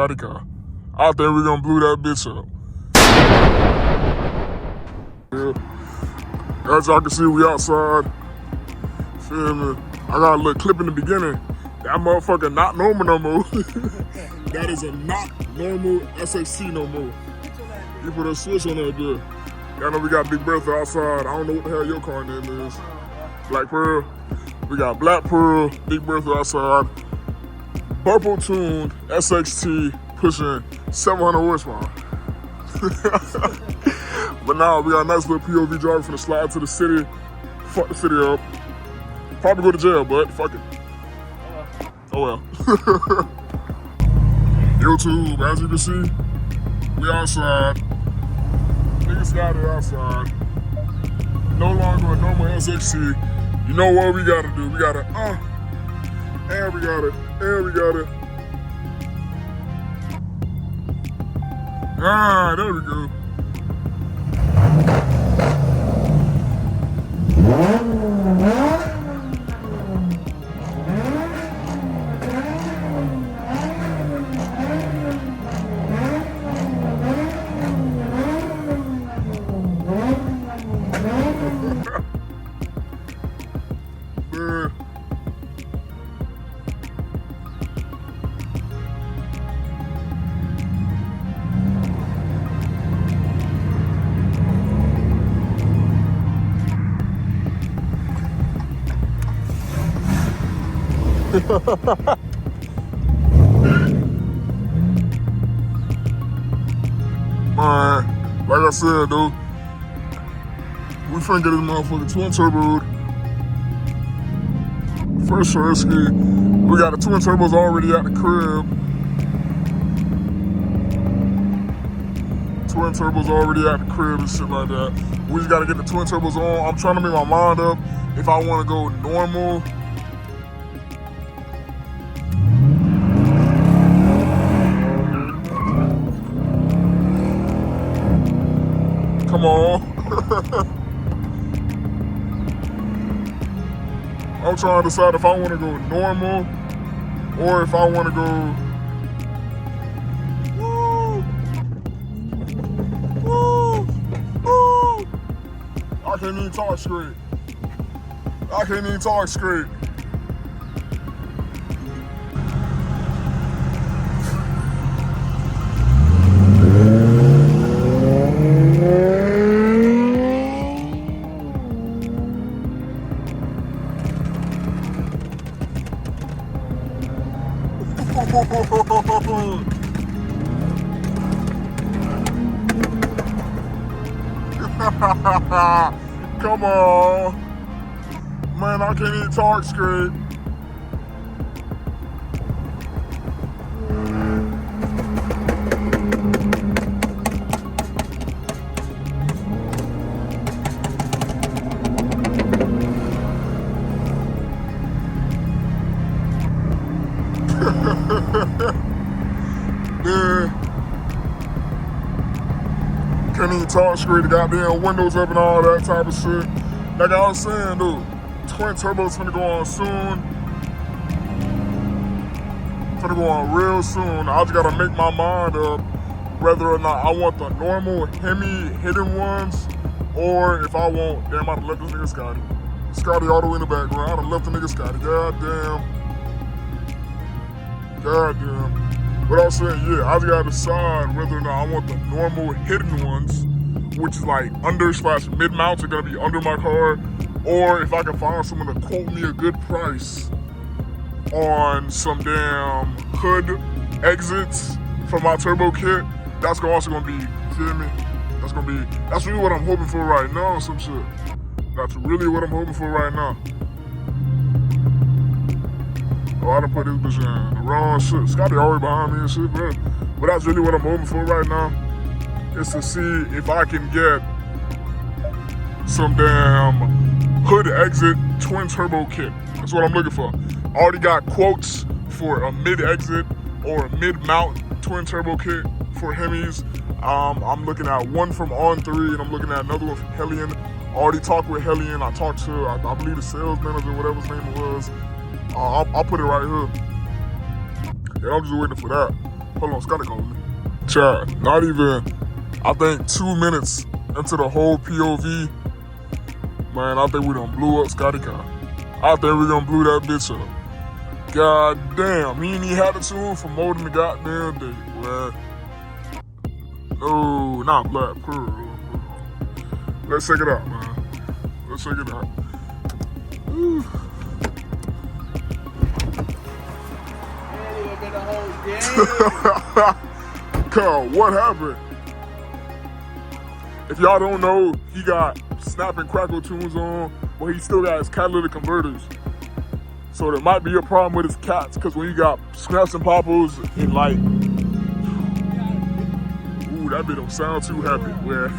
Scotty car. I think we're gonna blow that bitch up. Yeah. As y'all can see, we outside. Feel me? I got a little clip in the beginning. That motherfucker not normal no more. That is a not normal SXT no more. You put a switch on that bitch. Y'all know we got Big Bertha outside. I don't know what the hell your car name is. Black Pearl. We got Black Pearl, Big Bertha outside. Purple tuned SXT pushing 700 horsepower. But now we got a nice little POV driver for the slide to the city. Fuck the city up. Probably go to jail, but fuck it. Oh well. YouTube, as you can see, we outside. Niggas got it outside. No longer a normal SXT. You know what we gotta do? We gotta, and we got it, and we got it. Ah, there we go. Man, like I said, dude, we finna get this motherfucking twin turbo. First risky, we got the twin turbos already at the crib. Twin turbos already at the crib and shit like that. We just gotta get the twin turbos on. I'm trying to make my mind up if I wanna go normal. Come on. I'm trying to decide if I want to go normal or if I want to go. Woo, woo, woo. I can't even talk straight. I can't even talk straight. Come on. Man, I can't even talk straight. Yeah. Can't even talk straight. The goddamn windows up and all that type of shit. Like I was saying, dude, twin turbos finna go on soon. Finna go on real soon. I just gotta make my mind up whether or not I want the normal Hemi hidden ones or if I want, damn, I done left this nigga Scotty. Scotty all the way in the background. I done left the nigga Scotty. Goddamn. Goddamn. But I was saying, yeah, I just gotta decide whether or not I want the normal hidden ones, which is like under/mid-mounts are gonna be under my car, or if I can find someone to quote me a good price on some damn hood exits for my turbo kit. That's also gonna be, you feel me? That's really what I'm hoping for right now, some shit. That's really what I'm hoping for right now. Oh, I done put this bitch in the wrong shit. Scotty already behind me and shit, bro. But that's really what I'm hoping for right now. Is to see if I can get some damn hood exit twin turbo kit. That's what I'm looking for. I already got quotes for a mid exit or a mid mount twin turbo kit for Hemis. I'm looking at one from On3 and I'm looking at another one from Hellion. I already talked with Hellion. I talked to, I believe the sales manager, whatever his name was. I'll put it right here. And I'm just waiting for that. Hold on, Scotty calling me. Chat, not even, I think 2 minutes into the whole POV, man, I think we done blew up Scotty car. I think we done blew that bitch up. God damn, he ain't even had the tune for more than the goddamn day, boy. No, not Black Pearl. Let's check it out, man. Let's check it out. Ooh. Cuz, what happened? If y'all don't know, he got Snap and Crackle tunes on, but he still got his catalytic converters. So there might be a problem with his cats, because when you got Snaps and Popples and like, ooh, that bit don't sound too happy. Where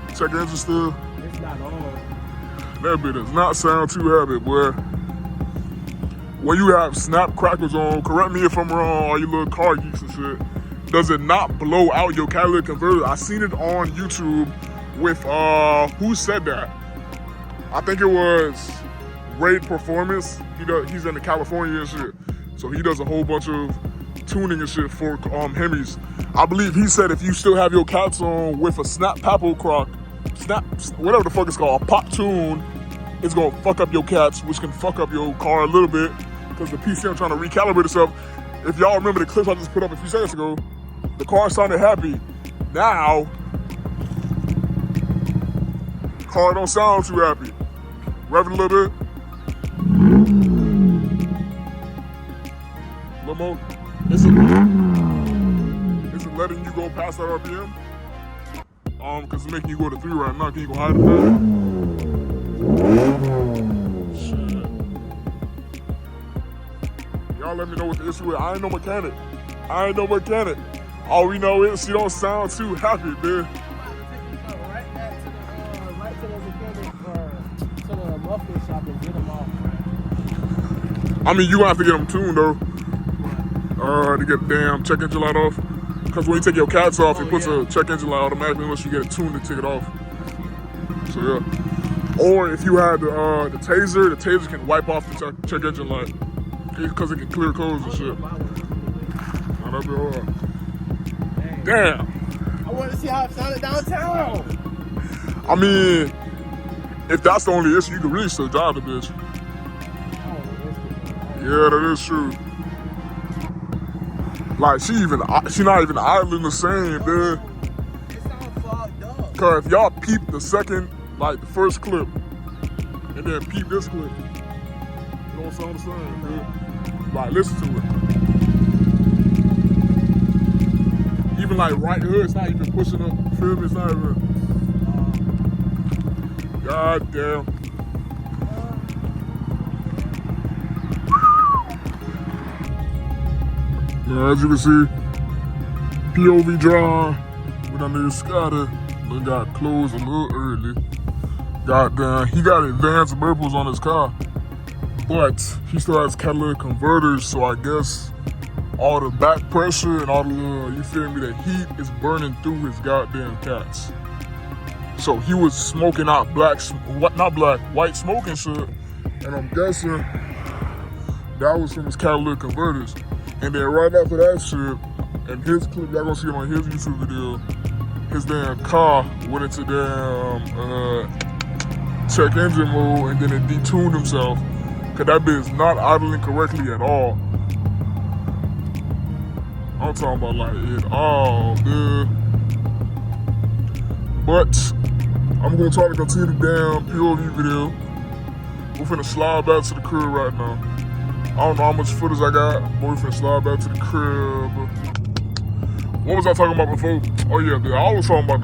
check engine still. It's not on. That bit does not sound too happy, boy. When you have Snap Crackles on, correct me if I'm wrong, all you little car geeks and shit, does it not blow out your catalytic converter? I seen it on YouTube with, who said that? I think it was Raid Performance. He's in California and shit. So he does a whole bunch of tuning and shit for Hemis. I believe he said if you still have your cats on with a Snap Papo Croc, whatever the fuck it's called, a pop tune, it's gonna fuck up your cats, which can fuck up your car a little bit, because the PCM trying to recalibrate itself. If y'all remember the clips I just put up a few seconds ago, the car sounded happy. Now, car don't sound too happy. Rev it a little bit. A little more. Is it letting you go past that RPM? Because it's making you go to 3 right now. Can you go higher than that? Shit. Y'all let me know what the issue is. I ain't no mechanic. All we know is she don't sound too happy, man. Right back to the muffler shop and get them off, man. I mean, you gonna have to get them tuned though. To get the damn check engine light off. Because when you take your cats off, it puts a check engine light automatically unless you get it tuned to take it off. So yeah. Or if you had the taser can wipe off the check engine light. Because it can clear codes and shit. Oh, that'd be hard. Damn. I want to see how it sounded downtown. I mean, if that's the only issue, you can really still drive the bitch. Yeah, that is true. Like, she not even idling the same, dude. It sounds fogged up. Cause if y'all peep the first clip, and then peep this clip, it don't sound the same, dude. Like, listen to it. Even like right here, it's not even pushing up. Feel me? It's not even. God damn. Yeah, as you can see, POV draw with our nigga Scotty, but got closed a little early. Goddamn, he got advanced burples on his car, but he still has catalytic converters, so I guess all the back pressure and all the, you feel me, the heat is burning through his goddamn cats. So he was smoking out white smoke and shit, and I'm guessing that was from his catalytic converters. And then right after that shit, and his clip, y'all gonna see it on his YouTube video, his damn car went into damn check engine mode, and then it detuned himself, cause that bitch is not idling correctly at all. I'm talking about like it all, dude. But I'm gonna try to continue the damn POV video. We're finna slide back to the crib right now. I don't know how much footage I got, but we're finna slide back to the crib. What was I talking about before? Oh yeah, dude, I was talking about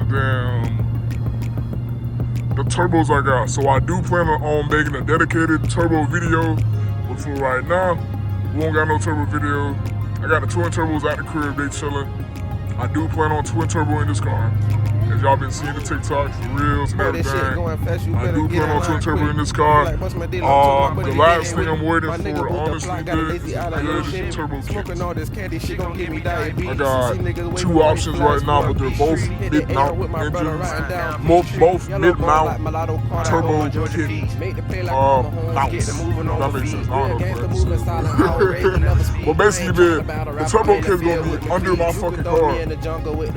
the turbos I got. So I do plan on making a dedicated turbo video, but for right now, we won't got no turbo video. I got the twin turbos at the crib, they chillin'. I do plan on twin turbo in this car. As y'all been seeing the TikToks, the reels, and Boy, this shit everything. going fast, you I better do get plan on in twin line turbo quick. in this car. Like, what's my deal? I'm The talking last about thing I'm waiting my nigga for, with the honestly, block got a good, lazy eye like is shit. turbo kits. Smoking all this candy, shit gon' give me diabetes. I got See niggas waving two white options flags right now, for but they're Peachtree. both Hit the air with mid-mount my brother engines. riding down Both Peachtree. Yellow bone like mid-mount mulatto car, turbo like Georgia kit Peach. Make the play like Mama Holmes, get the mounts. moving If on that my makes feet. sense. I Real don't know gangster if moving silent, outrage, never speak. But basically, the turbo kit's gonna be under my fucking car,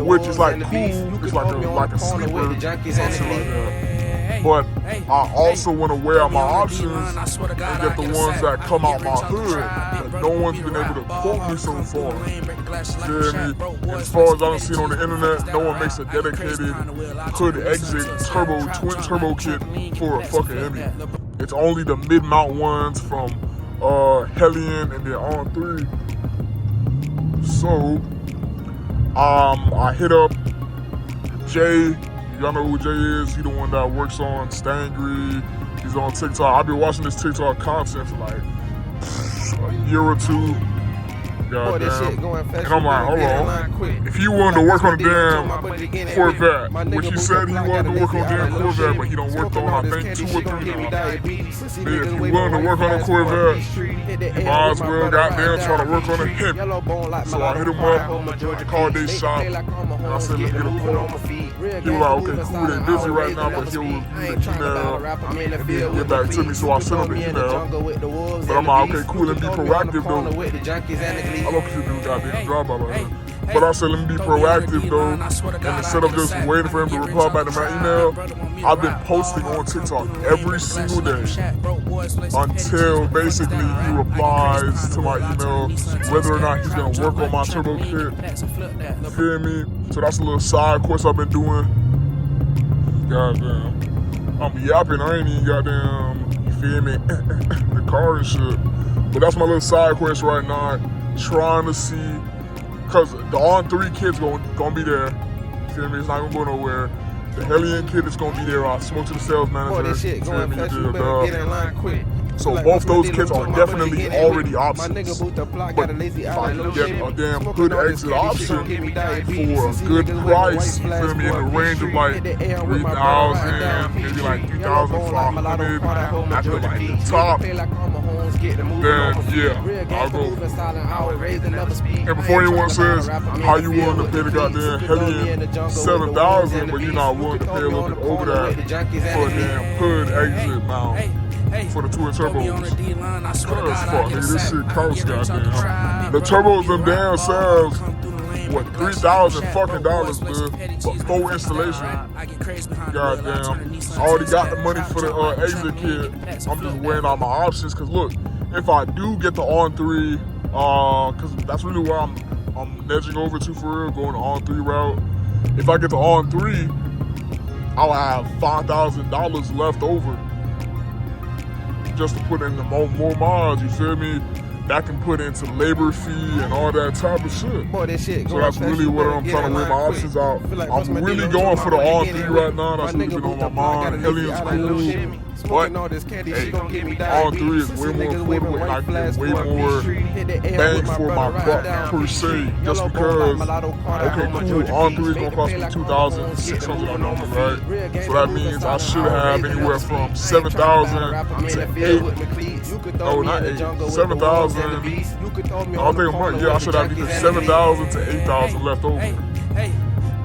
which is like cool. It's like a sleeper, something like that. But I also want to wear out my options and get the ones that come out my hood, but no one's been able to quote me so far. Feel me? And as far as I've seen on the internet, no one makes a dedicated hood exit twin turbo kit for a fucking Hemi. It's only the mid-mount ones from Hellion and then On3. So I hit up Jay. Y'all know who Jay is. He the one that works on Stangry. He's on TikTok. I've been watching this TikTok content for like a year or two. Boy, this shit going fast. And I'm like, hold on. If he wanted to work on a damn Corvette, which he said he wanted to work on a damn Corvette, but he don't work on, I think, 2 or 3 now. If he wanted to work on a Corvette, he might as well goddamn try to work on a Hemi. So I hit him up, I called this shop, and I said, let's get a quote. He was like, okay, cool, they busy right now, but he'll review the email and then get back to me. So I sent him the email. But I'm like, okay, cool, let me be proactive though. I love to do a goddamn job out here. But I said, let me be proactive though. And instead of just waiting for him to reply back to my email, I've been posting on TikTok every single day until basically he replies to my email whether or not he's gonna work on my turbo kit. Feel me? So that's a little side quest I've been doing. Goddamn. I'm yapping, I ain't even goddamn, you feel me? The car and shit. But that's my little side quest right now. Trying to see, cause the On3 kid's gonna be there. You feel me? It's not gonna go nowhere. The Hellion kid is gonna be there. I spoke to the sales manager. Boy, this shit going fast. You better get in line quick. So both those kits are definitely already options. But if I can get a damn hood exit option for a good price, you feel me, in the range of like 3,000, maybe like 3,500 at the like the top, then yeah, I'll go. And before anyone says how you willing to pay the goddamn Hellion 7,000, but you're not willing to pay a little bit over that for a damn hood exit mount. For the twin turbos. Cause fuck, nigga, this shit costs goddamn. The turbos them damn sells what, $3,000 fucking dollars, man, but full installation. Goddamn. I already got the money for the exit kit. I'm just weighing out my options. Cause look, if I do get the On3, cause that's really where I'm nudging over to for real, going the On3 route. If I get the On3, I'll have $5,000 left over. Just to put in the more miles, you feel me? That can put into labor fee and all that type of shit. Boy, this shit so that's really what I'm trying to weigh my options out. I'm really going for the On3 right now. That's really been on my mind. Hellion's cool. But hey, On3 is way more affordable and I get way more bang for my buck per se. Just because, okay, cool, On3 is gonna cost me $2,600 on number, right? So that means I should have anywhere from 7,000 to 8. No, not 8. 7,000. I think a month. Yeah, I should have either 7,000 to 8,000 left over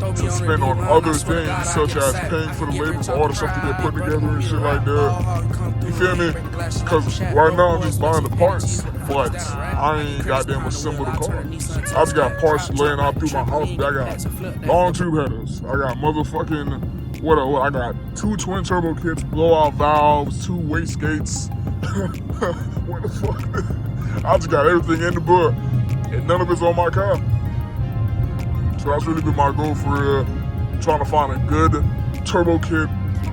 to spend on other things, such as paying for the labor for all the stuff to get put together and shit like that. You feel me? Because right now I'm just buying the parts, but I ain't goddamn assembled the car. I just got parts laying out through my house. I got long tube headers. I got motherfucking, what I got 2 twin turbo kits, blowout valves, 2 wastegates. What the fuck? I just got everything in the book, and none of it's on my car. So that's really been my goal for real. Trying to find a good turbo kit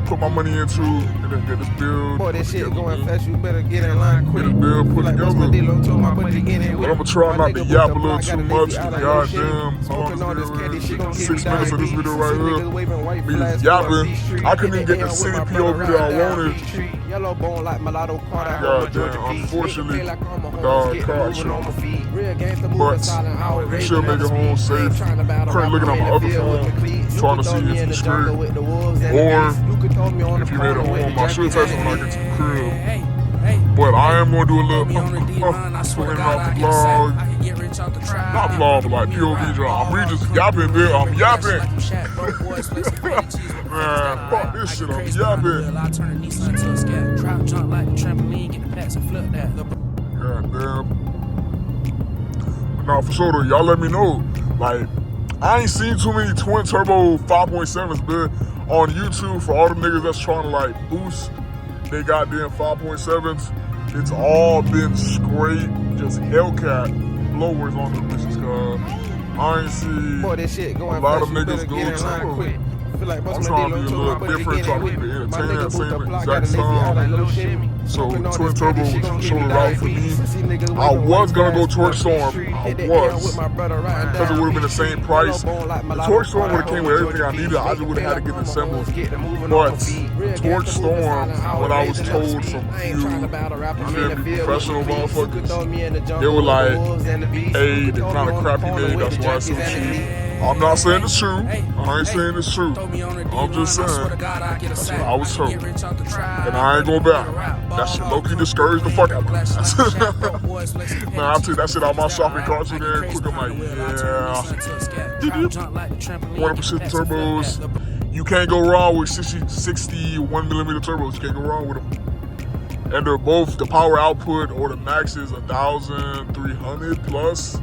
put my money into and then get this build. Boy, this shit going fast, you better get in line quick. Get this build put Like, together. my dealer told my buddy get in But I'ma try not to yap a little too much. Goddamn, smoking all this candy shit gon' 6 minutes of this video right here. Me just yapping. I couldn't even get the city PO video I wanted. Yellow bone like mulatto caught out Goddamn, unfortunately, dog caught you. But you should make it home safe. Currently looking at my other phone, trying to see if you straight. Or if you made it home, I should text him when I get to the crib. But I am gonna do a little putting off the vlog. Not vlog, but like POV drop. I'm really just yapping, bitch. I'm yapping. Man, fuck this shit. I'm yapping. Goddamn. Nah, for sure though, y'all let me know. Like, I ain't seen too many twin turbo 5.7s, bitch, on YouTube for all the niggas that's trying to like boost they goddamn 5.7s. It's all been straight, just Hellcat blowers on the bitches, cuz I ain't see boy, this shit going a lot of fast, you niggas better go get in line turbo. quick. Feel like I'm trying to be a little different, trying to keep it entertaining at the same exact time. So twin turbo was showed it out for me. I was gonna go Torch Storm. I was. Because it would have been the same price. The Torch Storm would have came with everything I needed. I just would have had to get it assembled. But Torch Storm, what I was told from a few professional motherfuckers, they were like, hey, the kind of crap you made, that's why it's so cheap. I'm not saying it's true. I ain't saying it's true. I'm just saying that's what I was told. And I ain't going back. That shit low-key discouraged the fuck out of me. Nah, I took that shit out my shopping cart so damn quick. I'm like, yeah. 100% turbos. You can't go wrong with 61mm turbos. You can't go wrong with them. And they're both, the power output or the max is 1,300 plus.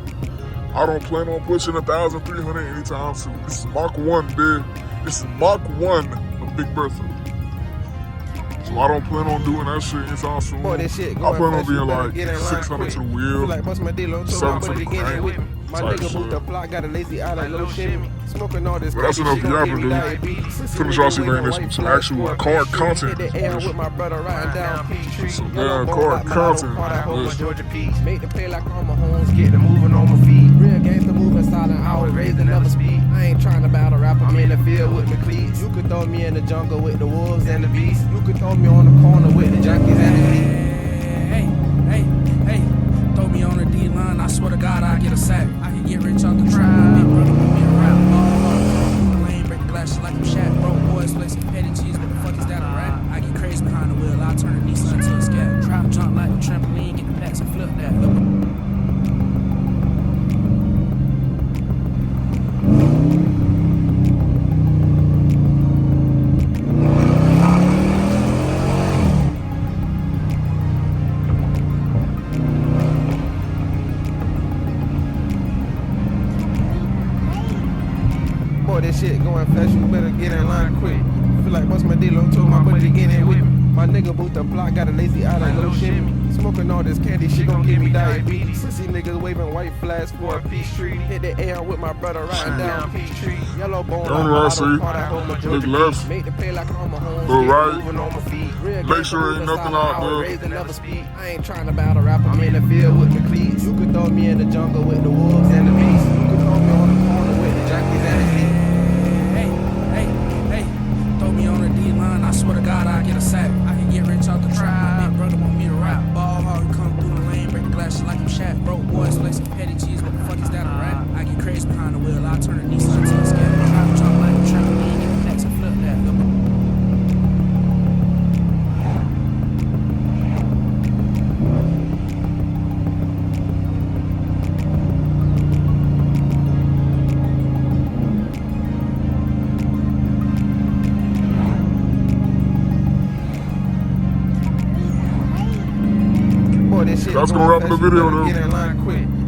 I don't plan on pushing 1,300 anytime soon. This is Mach 1, dude. This is Mach 1 of Big Bertha. So I don't plan on doing that shit anytime soon. Boy, this shit I plan on fast, being you like better get in line 600 quick. to the wheel, Like, bust my dealer, told 7 my to buddy the get in with me. crank. My nigga boot the block, got a lazy eye like little shimmy. Smoking all this But that's enough yapping, dude. Finna try to see if I can get some actual card content. With my brother riding down Peachtree. Some damn card content. Georgia Peach. Make the pay like I'm a Holmes, get the moving on my feet. Real gangster moving silent, always raised another speed. I ain't trying to battle rap, I'm in the field with the cleats. You could throw me in the jungle with the wolves and the beasts. You could throw me on the corner with the junkies and the elite. Hey, throw me on the D-line, I swear to God I get a sack. I can get rich off the tribe, big brother want me to rap. Lane, break the glasses like I'm Shaq. Broke boys, flexing petty cheese, what the fuck is that, a rap? I get crazy behind the wheel, I turn the Nissan to a scat. Drop, jump like a trampoline, get the packs and flip that. Boy, this shit going fast, you better get in line quick. Feel like bust my dealer, told my buddy get in with me. My nigga boot the block, got a lazy eye like little shimmy. Smoking all this candy shit gon' give me diabetes. Sissy niggas waving white flags for a Peachtree. Hit the air with my brother riding down Peachtree. Yellow bone, Don't rush, see. Look left. Make the pay like I'm a Holmes, Go right. moving on my feet. Make sure ain't nothing out there. I ain't trying to battle rap, I'm in the field with the cleats. You could throw me in the jungle with the wolves and the beasts. You could throw me on the corner with the junkies and the elite. Hey, throw me on the D-line, I swear to God I get a sack. I can get rich off the tribe, big brother want me to rap. Ball hard, come through the lane, break the glasses like I'm Shaq. Broke boys, flexing petty cheese, what the fuck is that, a rap? I get crazy behind the wheel, I turn the Nissan to a scat. Drop, jump like a trampoline, get the packs and flip that. This shit That's gonna wrap up the video, though. get in line quick.